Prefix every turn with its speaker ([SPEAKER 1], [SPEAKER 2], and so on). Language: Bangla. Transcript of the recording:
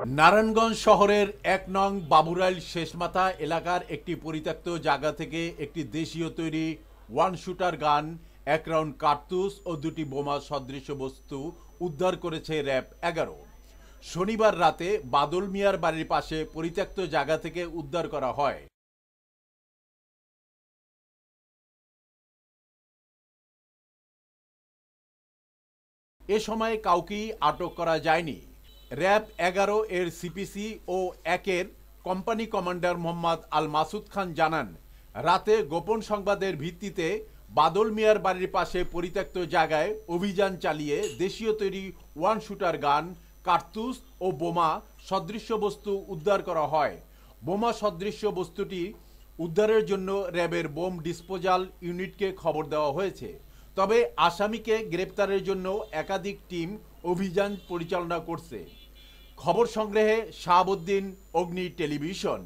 [SPEAKER 1] নারায়ণগঞ্জ শহরের ১ নং বাবুরাইল শেষমাথা এলাকার একটি পরিত্যক্ত জায়গা থেকে একটি দেশীয় তৈরি ওয়ান শুটার গান, ১ রাউন্ড কার্তুজ ও ২টি বোমা সদৃশ বস্তু উদ্ধার করেছে র্যাব ১১। শনিবার রাতে বাদল মিয়ার বাড়ির পাশে পরিত্যক্ত জায়গা থেকে উদ্ধার করা হয়। এ সময় কাউকেই আটক করা যায়নি। র্যাব ১১ এর সিপিসি ও ১-এর কোম্পানি কমান্ডার মোহাম্মদ আল মাসুদ খান জানান, রাতে গোপন সংবাদের ভিত্তিতে বাদল মিয়ার বাড়ির পাশে পরিত্যক্ত জায়গায় অভিযান চালিয়ে দেশীয় তৈরি ওয়ান শুটার গান, কার্তুজ ও বোমা সদৃশ বস্তু উদ্ধার করা হয়। বোমা সদৃশ বস্তুটি উদ্ধারের জন্য র্যাবের বোম ডিসপোজাল ইউনিটকে খবর দেওয়া হয়েছে। তবে আসামিকে গ্রেপ্তারের জন্য একাধিক টিম অভিযান পরিচালনা করছে। খবর সংগ্রহে শাহাবুদ্দিন, অগ্নি টেলিভিশন।